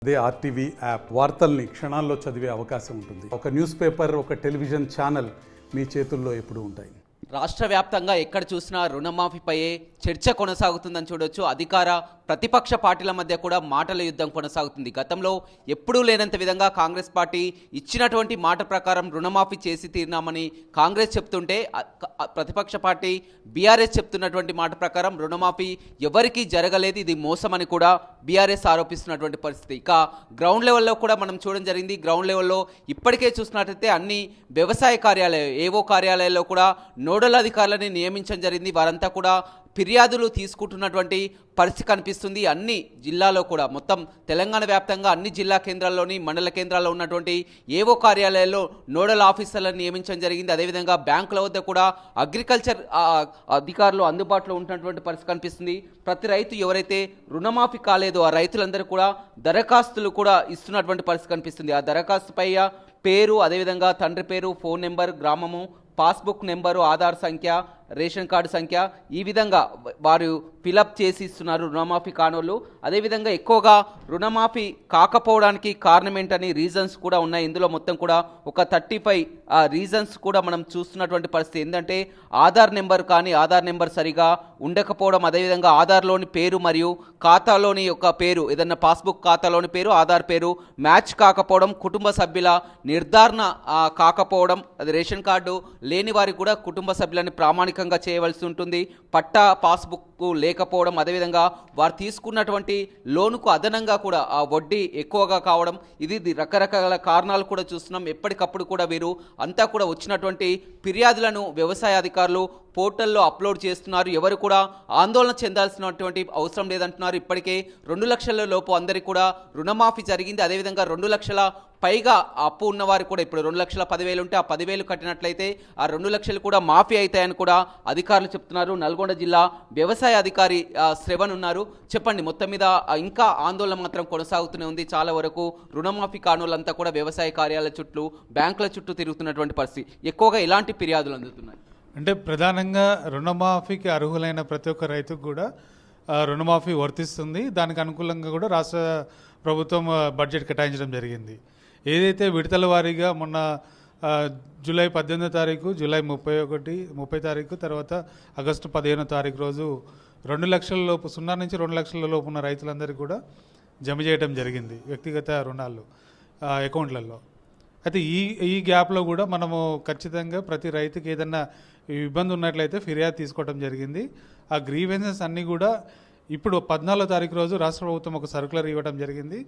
అదే RTV app వార్తల్ని క్షణాల్లో చదివే అవకాశం ఉంటుంది. ఒక న్యూస్ పేపర్, ఒక టెలివిజన్ ఛానల్ మీ చేతుల్లో ఎప్పుడూ ఉంటాయి. రాష్ట్ర వ్యాప్తంగా ఎక్కడ చూసినా రుణమాఫీపైయే చర్చ కొనసాగుతుందని చూడొచ్చు. అధికార ప్రతిపక్ష పార్టీల మధ్య కూడా మాటల యుద్ధం కొనసాగుతుంది. గతంలో ఎప్పుడూ లేనంత విధంగా కాంగ్రెస్ పార్టీ ఇచ్చినటువంటి మాట ప్రకారం రుణమాఫీ చేసి తీరినామని కాంగ్రెస్ చెప్తుంటే, ప్రతిపక్ష పార్టీ బీఆర్ఎస్ చెప్తున్నటువంటి మాట ప్రకారం రుణమాఫీ ఎవరికీ జరగలేదు, ఇది మోసమని కూడా బీఆర్ఎస్ ఆరోపిస్తున్నటువంటి పరిస్థితి. ఇక గ్రౌండ్ లెవెల్లో కూడా మనం చూడడం జరిగింది. గ్రౌండ్ లెవెల్లో ఇప్పటికే చూసినట్లయితే అన్ని వ్యవసాయ కార్యాలయాలు, ఏవో కార్యాలయాల్లో కూడా నోడల్ అధికారులని నియమించడం జరిగింది. వారంతా కూడా ఫిర్యాదులు తీసుకుంటున్నటువంటి పరిస్థితి కనిపిస్తుంది. అన్ని జిల్లాలో కూడా, మొత్తం తెలంగాణ వ్యాప్తంగా అన్ని జిల్లా కేంద్రాల్లోని, మండల కేంద్రాల్లో ఉన్నటువంటి ఏవో కార్యాలయాల్లో నోడల్ ఆఫీసర్లను నియమించడం జరిగింది. అదేవిధంగా బ్యాంకుల వద్ద కూడా అగ్రికల్చర్ అధికారులు అందుబాటులో ఉంటున్నటువంటి పరిస్థితి కనిపిస్తుంది. ప్రతి రైతు ఎవరైతే రుణమాఫీ కాలేదో ఆ రైతులందరూ కూడా దరఖాస్తులు కూడా ఇస్తున్నటువంటి పరిస్థితి కనిపిస్తుంది. ఆ దరఖాస్తుపై పేరు, అదేవిధంగా తండ్రి పేరు, ఫోన్ నెంబర్, గ్రామము, పాస్బుక్ నెంబరు, ఆధార్ సంఖ్య, రేషన్ కార్డు సంఖ్య, ఈ విధంగా వారు ఫిలప్ చేసి ఇస్తున్నారు రుణమాఫీ కానోళ్ళు. అదేవిధంగా ఎక్కువగా రుణమాఫీ కాకపోవడానికి కారణం ఏంటని రీజన్స్ కూడా ఉన్నాయి. ఇందులో మొత్తం కూడా ఒక 35 రీజన్స్ కూడా మనం చూస్తున్నటువంటి పరిస్థితి. ఏంటంటే ఆధార్ నెంబర్ కానీ, ఆధార్ నెంబర్ సరిగా ఉండకపోవడం, అదేవిధంగా ఆధార్లోని పేరు మరియు ఖాతాలోని యొక్క పేరు, ఏదన్నా పాస్బుక్ ఖాతాలోని పేరు, ఆధార్ పేరు మ్యాచ్ కాకపోవడం, కుటుంబ సభ్యుల నిర్ధారణ కాకపోవడం, అది రేషన్ కార్డు లేని వారికి కూడా కుటుంబ సభ్యులని ప్రామాణికంగా చేయవలసి ఉంటుంది, పట్టా పాస్బుక్ లేకపోవడం, అదేవిధంగా వారు తీసుకున్నటువంటి లోనుకు అదనంగా కూడా ఆ వడ్డీ ఎక్కువగా కావడం, ఇది రకరకాల కారణాలు కూడా చూస్తున్నాం. ఎప్పటికప్పుడు కూడా వీరు అంతా కూడా వచ్చినటువంటి ఫిర్యాదులను వ్యవసాయ అధికారులు పోర్టల్లో అప్లోడ్ చేస్తున్నారు. ఎవరు కూడా ఆందోళన చెందాల్సినటువంటి అవసరం లేదంటున్నారు. ఇప్పటికే 2 లక్షల లోపు అందరికీ కూడా రుణమాఫీ జరిగింది. అదేవిధంగా 2 లక్షల పైగా అప్పు ఉన్నవారు కూడా, ఇప్పుడు 2,10,000 ఉంటే ఆ 10,000 కట్టినట్లయితే ఆ 2 లక్షలు కూడా మాఫీ అవుతాయని కూడా అధికారులు చెప్తున్నారు. నల్గొండ జిల్లా వ్యవసాయ అధికారి శ్రవణ్ ఉన్నారు. చెప్పండి, మొత్తం మీద ఇంకా ఆందోళన మాత్రం కొనసాగుతూనే ఉంది. చాలా వరకు రుణమాఫీ కానులంతా కూడా వ్యవసాయ కార్యాలయాల చుట్టూ, బ్యాంకుల చుట్టూ తిరుగుతున్నటువంటి పరిస్థితి. ఎక్కువగా ఎలాంటి ఫిర్యాదులు అందుతున్నాయి అంటే ప్రధానంగా రుణమాఫీకి అర్హులైన ప్రతి ఒక్క రైతుకు కూడా రుణమాఫీ వర్తిస్తుంది. దానికి అనుకూలంగా కూడా రాష్ట్ర ప్రభుత్వం బడ్జెట్ కేటాయించడం జరిగింది. ఏదైతే విడతల వారీగా మొన్న జూలై 18వ తారీఖు, జూలై 30 తారీఖు, తర్వాత ఆగస్టు 15వ తారీఖు రోజు 2 లక్షల లోపు, 0 నుంచి 2 లక్షల లోపు ఉన్న రైతులందరికీ కూడా జమ చేయడం జరిగింది వ్యక్తిగత రుణాలు అకౌంట్లలో. అయితే ఈ గ్యాప్లో కూడా మనము ఖచ్చితంగా ప్రతి రైతుకి ఏదన్నా ఇబ్బంది ఉన్నట్లయితే ఫిర్యాదు తీసుకోవడం జరిగింది. ఆ గ్రీవెన్సెస్ అన్నీ కూడా ఇప్పుడు 14వ తారీఖు రోజు రాష్ట్ర ప్రభుత్వం ఒక సర్కులర్ ఇవ్వడం జరిగింది.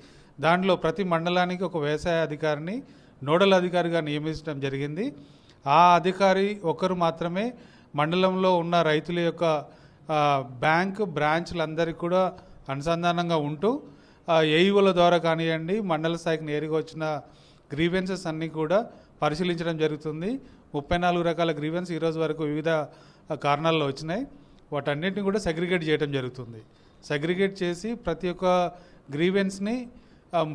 దాంట్లో ప్రతి మండలానికి ఒక వ్యవసాయ అధికారిని నోడల్ అధికారిగా నియమించడం జరిగింది. ఆ అధికారి ఒకరు మాత్రమే మండలంలో ఉన్న రైతుల యొక్క బ్యాంకు బ్రాంచ్లందరికీ కూడా అనుసంధానంగా ఉంటూ ఏఈఓల ద్వారా కానివ్వండి, మండల స్థాయికి నేరుగా వచ్చిన గ్రీవెన్సెస్ అన్నీ కూడా పరిశీలించడం జరుగుతుంది. 34 రకాల గ్రీవెన్స్ ఈరోజు వరకు వివిధ కారణాల్లో వచ్చినాయి. వాటన్నిటిని కూడా సెగ్రిగేట్ చేయడం జరుగుతుంది. సెగ్రిగేట్ చేసి ప్రతి ఒక్క గ్రీవెన్స్ని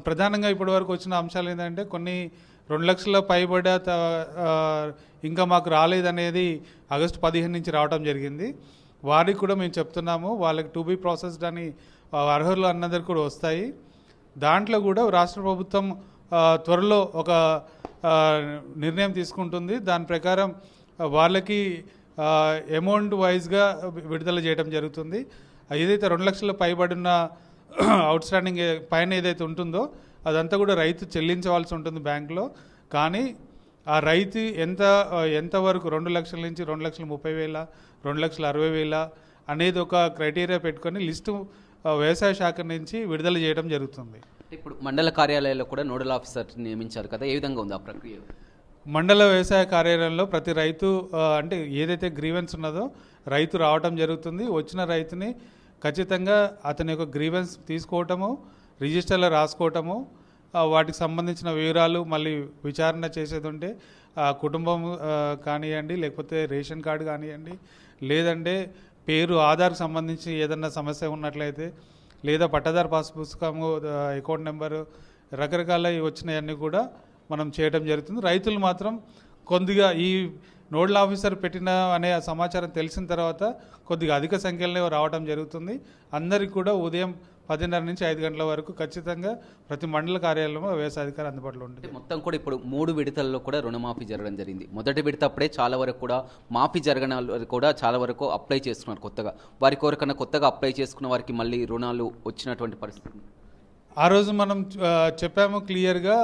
ప్రధానంగా ఇప్పటి వరకు వచ్చిన అంశాలు ఏంటంటే, కొన్ని 2 లక్షల పైబడ ఇంకా మాకు రాలేదనేది ఆగస్టు 15 నుంచి రావడం జరిగింది. వారికి కూడా మేము చెప్తున్నాము, వాళ్ళకి టు బీ ప్రాసెస్డ్ అని అర్హులు అన్నదరికి కూడా వస్తాయి. దాంట్లో కూడా రాష్ట్ర ప్రభుత్వం త్వరలో ఒక నిర్ణయం తీసుకుంటుంది. దాని ప్రకారం వాళ్ళకి అమౌంట్ వైజ్గా విడుదల చేయడం జరుగుతుంది. ఏదైతే 2 లక్షల పైబడిన అవుట్ స్టాండింగ్ పైన ఏదైతే ఉంటుందో అదంతా కూడా రైతు చెల్లించవలసి ఉంటుంది బ్యాంకులో. కానీ ఆ రైతు ఎంతవరకు 2 లక్షల నుంచి 2,30,000, 2,60,000 అనేది ఒక క్రైటీరియా పెట్టుకొని లిస్టు వ్యవసాయ శాఖ నుంచి విడుదల చేయడం జరుగుతుంది. ఇప్పుడు మండల కార్యాలయాల్లో కూడా నోడల్ ఆఫీసర్ నియమించారు కదా, ఏ విధంగా ఉంది ఆ ప్రక్రియ? మండల వ్యవసాయ కార్యాలయంలో ప్రతి రైతు అంటే ఏదైతే గ్రీవెన్స్ ఉన్నదో రైతు రావటం జరుగుతుంది. వచ్చిన రైతుని ఖచ్చితంగా అతని యొక్క గ్రీవెన్స్ తీసుకోవటము, రిజిస్టర్లో రాసుకోవటము, వాటికి సంబంధించిన వివరాలు మళ్ళీ విచారణ చేసేది ఉంటే కుటుంబం కానివ్వండి, లేకపోతే రేషన్ కార్డు కానివ్వండి, లేదంటే పేరు, ఆధార్కి సంబంధించి ఏదన్నా సమస్య ఉన్నట్లయితే, లేదా పట్టాదారు పాస్ పుస్తకము, అకౌంట్ నెంబరు, రకరకాల వచ్చినవన్నీ కూడా మనం చేయడం జరుగుతుంది. రైతులు మాత్రం కొద్దిగా ఈ నోడల్ ఆఫీసర్ పెట్టిన అనే సమాచారం తెలిసిన తర్వాత కొద్దిగా అధిక సంఖ్యలో రావడం జరుగుతుంది. అందరికీ కూడా ఉదయం 10:30 నుంచి 5 గంటల వరకు ఖచ్చితంగా ప్రతి మండల కార్యాలయంలో వ్యవసాయ అధికారి అందుబాటులో ఉంటుంది. మొత్తం కూడా ఇప్పుడు 3 విడతల్లో కూడా రుణమాఫీ జరగడం జరిగింది. మొదటి విడత అప్పుడే చాలా వరకు కూడా మాఫీ జరగని వాళ్ళు కూడా చాలా వరకు అప్లై చేసుకున్నారు కొత్తగా. వారి కోరికన్నా కొత్తగా అప్లై చేసుకున్న వారికి మళ్ళీ రుణాలు వచ్చినటువంటి పరిస్థితి. ఆ రోజు మనం చెప్పాము క్లియర్గా,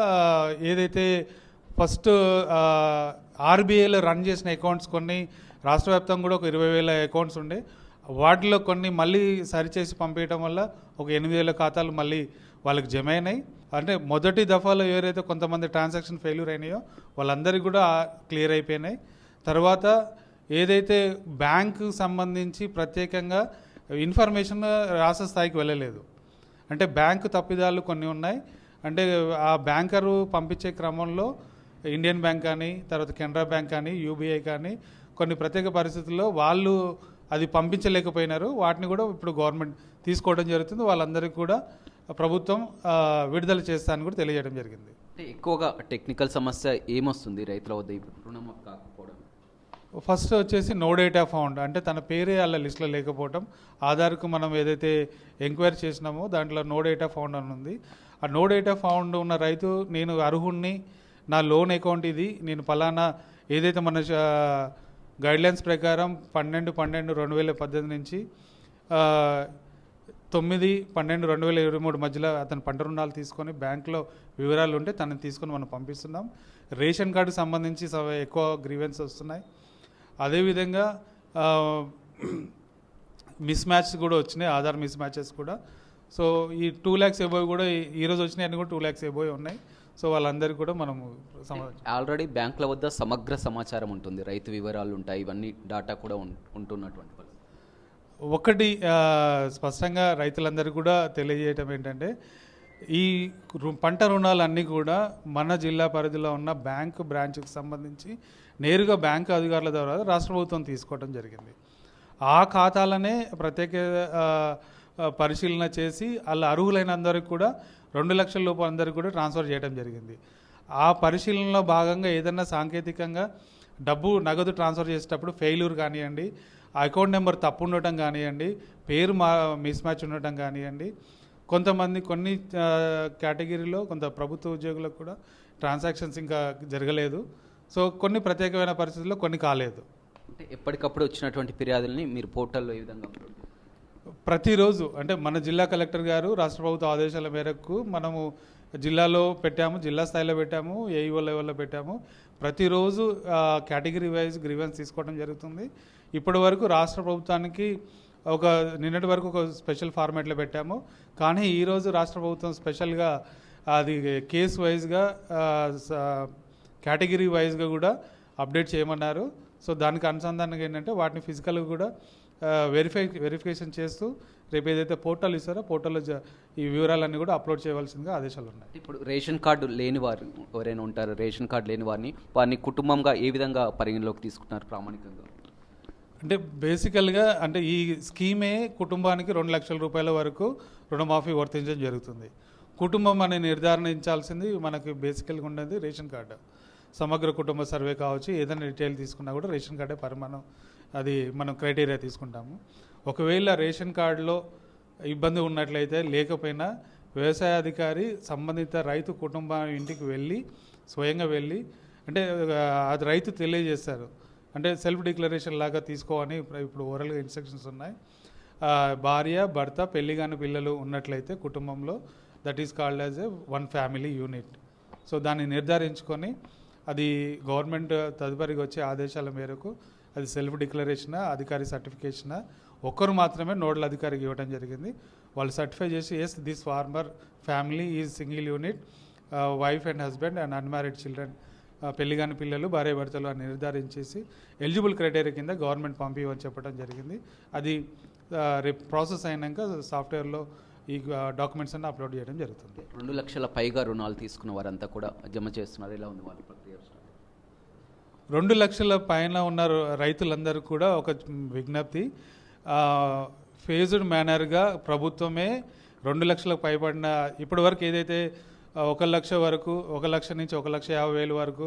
ఏదైతే ఫస్ట్ ఆర్బీఐలో రన్ చేసిన అకౌంట్స్ కొన్ని రాష్ట్ర వ్యాప్తంగా కూడా ఒక 20,000 అకౌంట్స్ ఉండే, వాటిలో కొన్ని మళ్ళీ సరిచేసి పంపించడం వల్ల ఒక 8,000 ఖాతాలు మళ్ళీ వాళ్ళకి జమ అయినాయి. అంటే మొదటి దఫాలో ఎవరైతే కొంతమంది ట్రాన్సాక్షన్ ఫెయిల్యూర్ అయినాయో వాళ్ళందరికీ కూడా క్లియర్ అయిపోయినాయి. తర్వాత ఏదైతే బ్యాంకు సంబంధించి ప్రత్యేకంగా ఇన్ఫర్మేషన్ రాష్ట్ర స్థాయికి వెళ్ళలేదు, అంటే బ్యాంకు తప్పిదాలు కొన్ని ఉన్నాయి. అంటే ఆ బ్యాంకరు పంపించే క్రమంలో ఇండియన్ బ్యాంక్ కానీ, తర్వాత కెనరా బ్యాంక్ కానీ, యూబీఐ కానీ కొన్ని ప్రత్యేక పరిస్థితుల్లో వాళ్ళు అది పంపించలేకపోయినారు. వాటిని కూడా ఇప్పుడు గవర్నమెంట్ తీసుకోవడం జరుగుతుంది. వాళ్ళందరికీ కూడా ప్రభుత్వం విడుదల చేస్తానని కూడా తెలియజేయడం జరిగింది. అంటే ఎక్కువగా టెక్నికల్ సమస్య ఏమొస్తుంది రైతుల వద్ద ఇప్పుడు రుణమాఫీ కాకపోవడం? ఫస్ట్ వచ్చేసి నో డేటా ఫౌండ్, అంటే తన పేరే వాళ్ళ లిస్టులో లేకపోవడం. ఆధార్కు మనం ఏదైతే ఎంక్వైరీ చేసినామో దాంట్లో నో డేటా ఫౌండ్ అని ఉంది. ఆ నో డేటా ఫౌండ్ ఉన్న రైతు, నేను అర్హుణ్ణి, నా లోన్ అకౌంట్ ఇది, నేను పలానా ఏదైతే మన గైడ్లైన్స్ ప్రకారం 12/12/2018 నుంచి 9/12/2023 మధ్యలో అతను పంట రుణాలు తీసుకొని బ్యాంకులో వివరాలు ఉంటే తనని తీసుకొని మనం పంపిస్తున్నాం. రేషన్ కార్డుకి సంబంధించి ఎక్కువ గ్రీవెన్స్ వస్తున్నాయి. అదేవిధంగా మిస్ మ్యాచ్ కూడా వచ్చినాయి, ఆధార్ మిస్ మ్యాచెస్ కూడా. సో ఈ 2 lakhs ఎబోవ్ కూడా ఈరోజు వచ్చినాయి, అన్నీ కూడా 2 lakhs ఎబోవ్ ఉన్నాయి. సో వాళ్ళందరికీ కూడా మనము ఆల్రెడీ బ్యాంకుల వద్ద సమగ్ర సమాచారం ఉంటుంది, రైతు వివరాలు ఉంటాయి, ఇవన్నీ డాటా కూడా ఉంటున్నటువంటి పరిస్థితి. ఒకటి స్పష్టంగా రైతులందరికీ కూడా తెలియజేయటం ఏంటంటే, ఈ పంట రుణాలన్నీ కూడా మన జిల్లా పరిధిలో ఉన్న బ్యాంకు బ్రాంచ్కి సంబంధించి నేరుగా బ్యాంకు అధికారుల ద్వారా రాష్ట్ర ప్రభుత్వం తీసుకోవడం జరిగింది. ఆ ఖాతాలనే ప్రత్యేక పరిశీలన చేసి అలా అర్హులైన అందరికీ కూడా 2 లక్షల లోపు అందరికీ కూడా ట్రాన్స్ఫర్ చేయడం జరిగింది. ఆ పరిశీలనలో భాగంగా ఏదన్నా సాంకేతికంగా డబ్బు నగదు ట్రాన్స్ఫర్ చేసేటప్పుడు ఫెయిల్యూర్ కానివ్వండి, ఆ అకౌంట్ నెంబర్ తప్పు ఉండటం కానివ్వండి, పేరు మిస్ మ్యాచ్ ఉండటం కానివ్వండి, కొన్ని కేటగిరీలో కొంత ప్రభుత్వ ఉద్యోగులకు కూడా ట్రాన్సాక్షన్స్ ఇంకా జరగలేదు. సో కొన్ని ప్రత్యేకమైన పరిస్థితుల్లో కొన్ని కాలేదు. అంటే ఎప్పటికప్పుడు వచ్చినటువంటి ఫిర్యాదులని మీరు పోర్టల్లో ఏ విధంగా ప్రతిరోజు, అంటే మన జిల్లా కలెక్టర్ గారు రాష్ట్ర ప్రభుత్వ ఆదేశాల మేరకు మనము జిల్లాలో పెట్టాము, జిల్లా స్థాయిలో పెట్టాము, ఏఈఓ లెవెల్లో పెట్టాము. ప్రతిరోజు కేటగిరీ వైజ్ గ్రీవెన్స్ తీసుకోవడం జరుగుతుంది. ఇప్పటి వరకు రాష్ట్ర ప్రభుత్వానికి నిన్నటి వరకు ఒక స్పెషల్ ఫార్మాట్లో పెట్టాము. కానీ ఈరోజు రాష్ట్ర ప్రభుత్వం స్పెషల్గా అది కేసు వైజ్గా కేటగిరీ వైజ్గా కూడా అప్డేట్ చేయమన్నారు. సో దానికి అనుసంధానంగా ఏంటంటే వాటిని ఫిజికల్గా కూడా వెరిఫికేషన్ చేస్తూ రేపు ఏదైతే పోర్టల్ ఇస్తారో పోర్టల్లో ఈ వివరాలన్నీ కూడా అప్లోడ్ చేయవలసిందిగా ఆదేశాలు ఉన్నాయి. ఇప్పుడు రేషన్ కార్డు లేని వారు ఎవరైనా ఉంటారు, రేషన్ కార్డు లేని వారిని కుటుంబంగా ఏ విధంగా పరిగణలోకి తీసుకుంటున్నారు ప్రామాణికంగా? అంటే బేసికల్గా అంటే ఈ స్కీమే కుటుంబానికి 2 లక్షల రూపాయల వరకు రుణమాఫీ వర్తించడం జరుగుతుంది. కుటుంబం అని నిర్ధారించాల్సింది మనకి బేసికల్గా ఉండేది రేషన్ కార్డు. సమగ్ర కుటుంబ సర్వే కావచ్చు, ఏదైనా డీటెయిల్ తీసుకున్నా కూడా రేషన్ కార్డే పరిమాణం, అది మనం క్రైటీరియా తీసుకుంటాము. ఒకవేళ రేషన్ కార్డులో ఇబ్బంది ఉన్నట్లయితే లేకపోయినా వ్యవసాయ అధికారి సంబంధిత రైతు కుటుంబం ఇంటికి వెళ్ళి స్వయంగా వెళ్ళి, అంటే అది రైతు తెలియజేస్తారు, అంటే సెల్ఫ్ డిక్లరేషన్ లాగా తీసుకోవని ఇప్పుడు ఓరల్గా ఇన్స్ట్రక్షన్స్ ఉన్నాయి. భార్య భర్త పెళ్లి కాని పిల్లలు ఉన్నట్లయితే కుటుంబంలో that is called as a 1 family unit. So దాన్ని నిర్ధారించుకొని అది గవర్నమెంట్ తదుపరికి వచ్చే ఆదేశాల మేరకు అది సెల్ఫ్ డిక్లరేషనా అధికారి సర్టిఫికేషనా ఒక్కరు మాత్రమే నోడల్ అధికారికి ఇవ్వడం జరిగింది. వాళ్ళు సర్టిఫై చేసి as this farmer family is single unit, wife and husband and unmarried children, పెళ్లి కాని పిల్లలు భార్య భర్తలు అని నిర్ధారించేసి ఎలిజిబుల్ క్రైటీరియా కింద గవర్నమెంట్ పంపివని చెప్పడం జరిగింది. అది రేపు ప్రాసెస్ అయినాక సాఫ్ట్వేర్లో ఈ డాక్యుమెంట్స్ అన్ని అప్లోడ్ చేయడం జరుగుతుంది. 2 లక్షల పైగా రుణాలు తీసుకున్న వారంతా కూడా జమ చేస్తున్నారు, ఎలా ఉంది వాళ్ళ ప్రక్రియ? 2 లక్షల పైన ఉన్న రైతులందరూ కూడా ఒక విజ్ఞప్తి, ఫేజ్డ్ మేనర్గా ప్రభుత్వమే 2 లక్షలకు పైబడిన ఇప్పటి వరకు ఏదైతే 1 లక్ష వరకు 1 లక్ష నుంచి 1,50,000 వరకు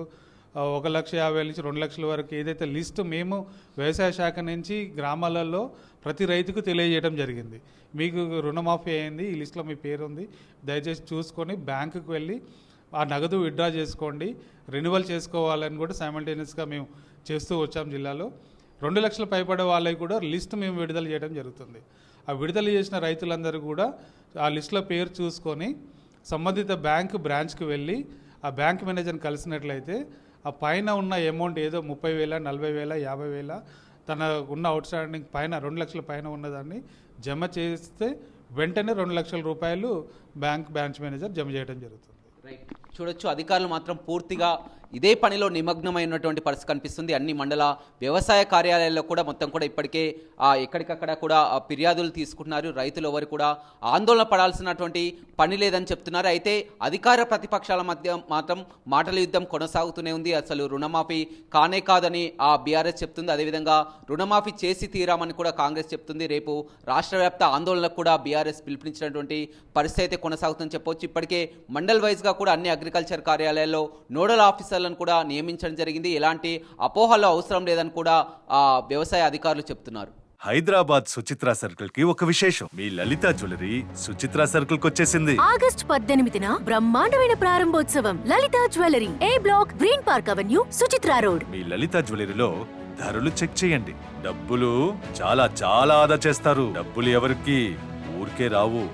1,50,000 నుంచి 2 లక్షల వరకు ఏదైతే లిస్టు మేము వ్యవసాయ శాఖ నుంచి గ్రామాలలో ప్రతి రైతుకు తెలియజేయడం జరిగింది. మీకు రుణమాఫీ అయింది, ఈ లిస్టులో మీ పేరు ఉంది, దయచేసి చూసుకొని బ్యాంకుకు వెళ్ళి ఆ నగదు విత్డ్రా చేసుకోండి, రెన్యువల్ చేసుకోవాలని కూడా సైమల్టేనియస్గా మేము చేస్తూ వచ్చాం. జిల్లాలో 2 లక్షల పైబడే వాళ్ళకి కూడా లిస్ట్ మేము విడుదల చేయడం జరుగుతుంది. ఆ విడుదల చేసిన రైతులందరూ కూడా ఆ లిస్టులో పేరు చూసుకొని సంబంధిత బ్యాంకు బ్రాంచ్కి వెళ్ళి ఆ బ్యాంక్ మేనేజర్ని కలిసినట్లయితే ఆ పైన ఉన్న అమౌంట్ ఏదో 30,000, 40,000, 50,000 తన ఉన్న అవుట్ స్టాండింగ్ పైన 2 లక్షల పైన ఉన్నదాన్ని జమ చేస్తే వెంటనే 2 లక్షల రూపాయలు బ్రాంచ్ మేనేజర్ జమ చేయడం జరుగుతుంది. రైట్, చూడొచ్చు అధికారులు మాత్రం పూర్తిగా ఇదే పనిలో నిమగ్నమైనటువంటి పరిస్థితి కనిపిస్తుంది. అన్ని మండల వ్యవసాయ కార్యాలయాల్లో కూడా మొత్తం కూడా ఇప్పటికే ఎక్కడికక్కడ కూడా ఫిర్యాదులు తీసుకుంటున్నారు. రైతులు ఎవరు కూడా ఆందోళన పడాల్సినటువంటి పని లేదని చెప్తున్నారు. అయితే అధికార ప్రతిపక్షాల మధ్య మాత్రం మాటల యుద్ధం కొనసాగుతూనే ఉంది. అసలు రుణమాఫీ కానే కాదని బీఆర్ఎస్ చెప్తుంది. అదేవిధంగా రుణమాఫీ చేసి తీరామని కూడా కాంగ్రెస్ చెప్తుంది. రేపు రాష్ట్ర వ్యాప్త ఆందోళనకు కూడా బీఆర్ఎస్ పిలుపునిచ్చినటువంటి పరిస్థితి అయితే కొనసాగుతుందని చెప్పవచ్చు. ఇప్పటికే మండల్ వైజ్గా కూడా అన్ని అగ్రికల్చర్ కార్యాలయాల్లో నోడల్ ఆఫీసర్లను కూడా నియమించడం జరిగింది. ఎలాంటి అపోహలు అవసరం లేదని కూడా వ్యవసాయ అధికారులు చెప్తున్నారు. హైదరాబాద్ సుచిత్ర సర్కిల్ కి ఒక విశేషం. మీ లలిత జ్యువెలరీ సుచిత్ర సర్కిల్ కి వచ్చేసింది. ఆగస్ట్ 18న బ్రహ్మాండమైన ప్రారంభోత్సవం. Lalitha jewellery, A block, green park avenue, Suchitra road. మీ లలిత జ్యువెలరీలో ధరలు చెక్ చేయండి. డబ్బులు చాలా చాలా ఆదా చేస్తారు. డబ్బులు ఎవరికి ఊరికే రావు.